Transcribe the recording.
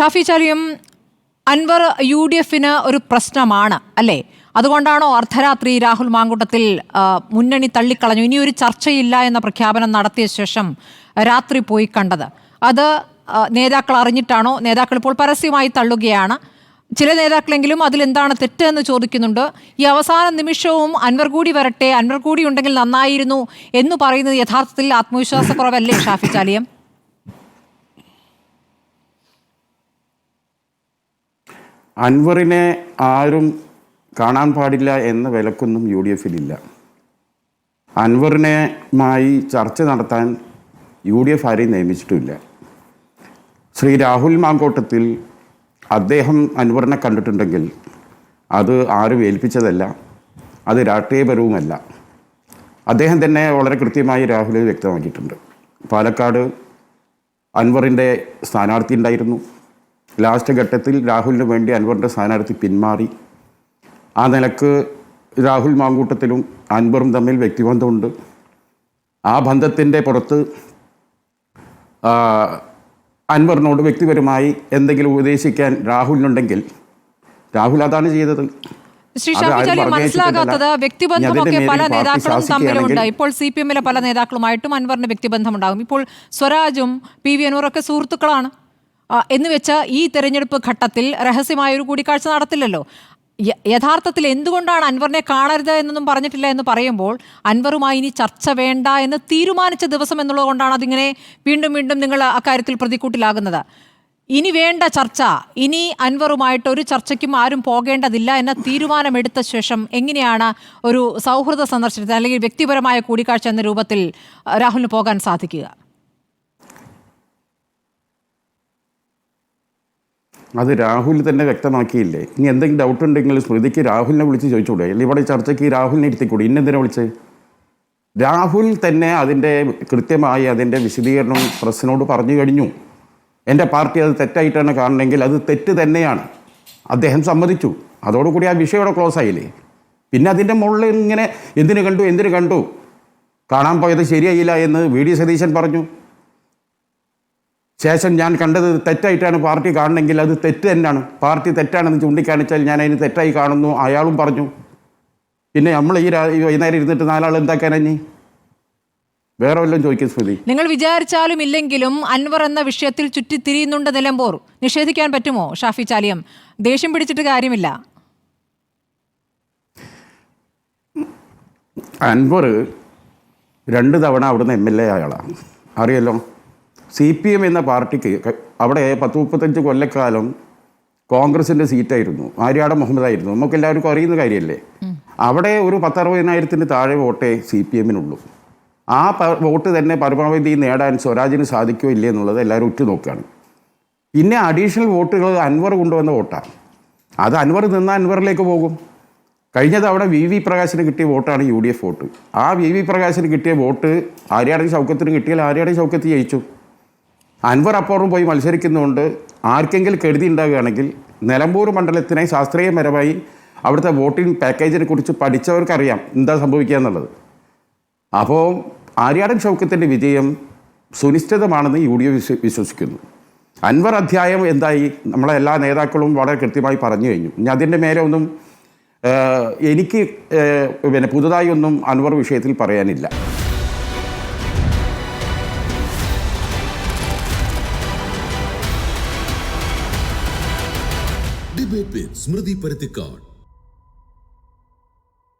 ഷാഫി ചാലിയും അൻവർ UDF-ന് ഒരു പ്രശ്നമാണ് അല്ലേ? അതുകൊണ്ടാണോ അർദ്ധരാത്രി രാഹുൽ മാങ്കൂട്ടത്തിൽ മുന്നണി തള്ളിക്കളഞ്ഞു, ഇനിയൊരു ചർച്ചയില്ല എന്ന പ്രഖ്യാപനം നടത്തിയ ശേഷം രാത്രി പോയി കണ്ടത്? അത് നേതാക്കൾ അറിഞ്ഞിട്ടാണോ? നേതാക്കൾ ഇപ്പോൾ പരസ്യമായി തള്ളുകയാണ്. ചില നേതാക്കളെങ്കിലും അതിലെന്താണ് തെറ്റ് എന്ന് ചോദിക്കുന്നുണ്ട്. ഈ അവസാന നിമിഷവും അൻവർ കൂടി വരട്ടെ, അൻവർ കൂടി ഉണ്ടെങ്കിൽ നന്നായിരുന്നു എന്ന് പറയുന്നത് യഥാർത്ഥത്തിൽ ആത്മവിശ്വാസക്കുറവല്ലേ ഷാഫി ചാലിയം? അൻവറിനെ ആരും കാണാൻ പാടില്ല എന്ന വിലക്കൊന്നും UDF-ലില്ല. അൻവറിനുമായി ചർച്ച നടത്താൻ UDF ആരെയും നിയമിച്ചിട്ടുമില്ല. ശ്രീ രാഹുൽ മാങ്കൂട്ടത്തിൽ അദ്ദേഹം അൻവറിനെ കണ്ടിട്ടുണ്ടെങ്കിൽ അത് ആരും ഏൽപ്പിച്ചതല്ല, അത് രാഷ്ട്രീയപരവുമല്ല. അദ്ദേഹം തന്നെ വളരെ കൃത്യമായി രാഹുൽ വ്യക്തമാക്കിയിട്ടുണ്ട്. പാലക്കാട് അൻവറിൻ്റെ സ്ഥാനാർത്ഥി ഉണ്ടായിരുന്നു. ലാസ്റ്റ് ഘട്ടത്തിൽ രാഹുലിന് വേണ്ടി അൻവറിൻ്റെ സ്ഥാനാർത്ഥി പിന്മാറി. ആ നിലക്ക് രാഹുൽ മാങ്കൂട്ടത്തിലും അൻവറും തമ്മിൽ വ്യക്തിബന്ധമുണ്ട്. ആ ബന്ധത്തിൻ്റെ പുറത്ത് അൻവറിനോട് വ്യക്തിപരമായി എന്തെങ്കിലും ഉപദേശിക്കാൻ രാഹുലിനുണ്ടെങ്കിൽ രാഹുൽ അതാണ് ചെയ്തത്. ശ്രീ ഷാഫി ചാലിയം, മനസ്സിലാകാത്തത് വ്യക്തിബന്ധമൊക്കെ പല നേതാക്കളും തമ്മിലുണ്ട്. ഇപ്പോൾ CPM-ലെ പല നേതാക്കളുമായിട്ടും അൻവറിന് വ്യക്തിബന്ധമുണ്ടാകും. ഇപ്പോൾ സ്വരാജും PV അൻവറൊക്കെ സുഹൃത്തുക്കളാണ് എന്ന് വെച്ച് ഈ തെരഞ്ഞെടുപ്പ് ഘട്ടത്തിൽ രഹസ്യമായൊരു കൂടിക്കാഴ്ച നടത്തില്ലല്ലോ. യഥാർത്ഥത്തിൽ എന്തുകൊണ്ടാണ് അൻവറിനെ കാണരുത് എന്നൊന്നും പറഞ്ഞിട്ടില്ല എന്ന് പറയുമ്പോൾ അൻവറുമായി ഇനി ചർച്ച വേണ്ട എന്ന് തീരുമാനിച്ച ദിവസം എന്നുള്ളത് കൊണ്ടാണ് അതിങ്ങനെ വീണ്ടും വീണ്ടും നിങ്ങൾ അക്കാര്യത്തിൽ പ്രതിക്കൂട്ടിലാകുന്നത്. ഇനി വേണ്ട ചർച്ച, ഇനി അൻവറുമായിട്ട് ഒരു ചർച്ചയ്ക്കും ആരും പോകേണ്ടതില്ല എന്ന തീരുമാനമെടുത്ത ശേഷം എങ്ങനെയാണ് ഒരു സൗഹൃദ സന്ദർശനത്തിന് അല്ലെങ്കിൽ വ്യക്തിപരമായ കൂടിക്കാഴ്ച എന്ന രൂപത്തിൽ രാഹുലിന് പോകാൻ സാധിക്കുക? അത് രാഹുൽ തന്നെ വ്യക്തമാക്കിയില്ലേ. ഇനി എന്തെങ്കിലും ഡൗട്ട് ഉണ്ടെങ്കിൽ സ്മൃതിക്ക് രാഹുലിനെ വിളിച്ച് ചോദിച്ചുകൂടെ? അല്ലെങ്കിൽ ഇവിടെ ചർച്ചയ്ക്ക് രാഹുലിനെ ഇരുത്തിക്കൂടെ? ഇന്നെന്തിനാ വിളിച്ച്? രാഹുൽ തന്നെ അതിൻ്റെ കൃത്യമായി അതിൻ്റെ വിശദീകരണം പ്രസിനോട് പറഞ്ഞു കഴിഞ്ഞു. എൻ്റെ പാർട്ടി അത് തെറ്റായിട്ടാണ് കാണണമെങ്കിൽ അത് തെറ്റ് തന്നെയാണ്, അദ്ദേഹം സമ്മതിച്ചു. അതോടുകൂടി ആ വിഷയം ഇവിടെ ക്ലോസ് ആയില്ലേ. പിന്നെ അതിൻ്റെ മുകളിൽ ഇങ്ങനെ എന്തിനു കണ്ടു കാണാൻ പോയത് ശരിയായില്ല എന്ന് VD സതീശൻ പറഞ്ഞു. ശേഷം ഞാൻ കണ്ടത് തെറ്റായിട്ടാണ് പാർട്ടി കാണണമെങ്കിൽ അത് തെറ്റ് തന്നെയാണ്, പാർട്ടി തെറ്റാണെന്ന് ചൂണ്ടിക്കാണിച്ചാൽ ഞാൻ അതിന് തെറ്റായി കാണുന്നു അയാളും പറഞ്ഞു. പിന്നെ നമ്മൾ ഈ വൈകുന്നേരം ഇരുന്നിട്ട് നാലാൾ എന്താക്കാനഞ്ഞി? വേറെ വല്ലതും ചോദിക്കും സ്മൃതി. നിങ്ങൾ വിചാരിച്ചാലും ഇല്ലെങ്കിലും അൻവർ എന്ന വിഷയത്തിൽ ചുറ്റിത്തിരിയുന്നുണ്ട് നിലമ്പൂർ. നിഷേധിക്കാൻ പറ്റുമോ ഷാഫി ചാലിയം? ദേഷ്യം പിടിച്ചിട്ട് കാര്യമില്ല. അൻവർ 2 തവണ അവിടുന്ന് MLA ആളാണ്, അറിയല്ലോ. CPM എന്ന പാർട്ടിക്ക് അവിടെ 10-35 കൊല്ലക്കാലം കോൺഗ്രസിൻ്റെ സീറ്റായിരുന്നു, ആര്യാടൻ മുഹമ്മദായിരുന്നു, നമുക്ക് എല്ലാവർക്കും അറിയുന്ന കാര്യമല്ലേ. അവിടെ ഒരു 10-60,000 താഴെ വോട്ടേ CPM-നുള്ളൂ. ആ വോട്ട് തന്നെ പരമാവധി നേടാൻ സ്വരാജിന് സാധിക്കുമോ ഇല്ലേ എന്നുള്ളത് എല്ലാവരും ഉറ്റുനോക്കുകയാണ്. പിന്നെ അഡീഷണൽ വോട്ടുകൾ അൻവർ കൊണ്ടുവന്ന വോട്ടാണ്. അത് അൻവർ നിന്നാൽ അൻവറിലേക്ക് പോകും. കഴിഞ്ഞ തവണ VV പ്രകാശിന് കിട്ടിയ വോട്ടാണ് UDF വോട്ട്. ആ VV പ്രകാശിന് കിട്ടിയ വോട്ട് ആര്യാടൻ ഷൗക്കത്തിന് കിട്ടിയാൽ ആര്യാടൻ ഷൗക്കത്ത് ജയിച്ചു. അൻവർ അപ്പുറം പോയി മത്സരിക്കുന്നതുകൊണ്ട് ആർക്കെങ്കിലും കെടുതി ഉണ്ടാകുകയാണെങ്കിൽ നിലമ്പൂർ മണ്ഡലത്തിനെ ശാസ്ത്രീയപരമായി അവിടുത്തെ വോട്ടിംഗ് പാക്കേജിനെ കുറിച്ച് പഠിച്ചവർക്കറിയാം എന്താ സംഭവിക്കുക എന്നുള്ളത്. അപ്പോൾ ആര്യാടൻ ഷൗക്കത്തിൻ്റെ വിജയം സുനിശ്ചിതമാണെന്ന് UDF വിശ്വസിക്കുന്നു. അൻവർ അധ്യായം എന്തായി നമ്മളെ എല്ലാ നേതാക്കളും വളരെ കൃത്യമായി പറഞ്ഞു കഴിഞ്ഞു. ഇനി അതിൻ്റെ മേലെ ഒന്നും എനിക്ക് പുതുതായി ഒന്നും അൻവർ വിഷയത്തിൽ പറയാനില്ല. Debate with Smriti Parathikkad.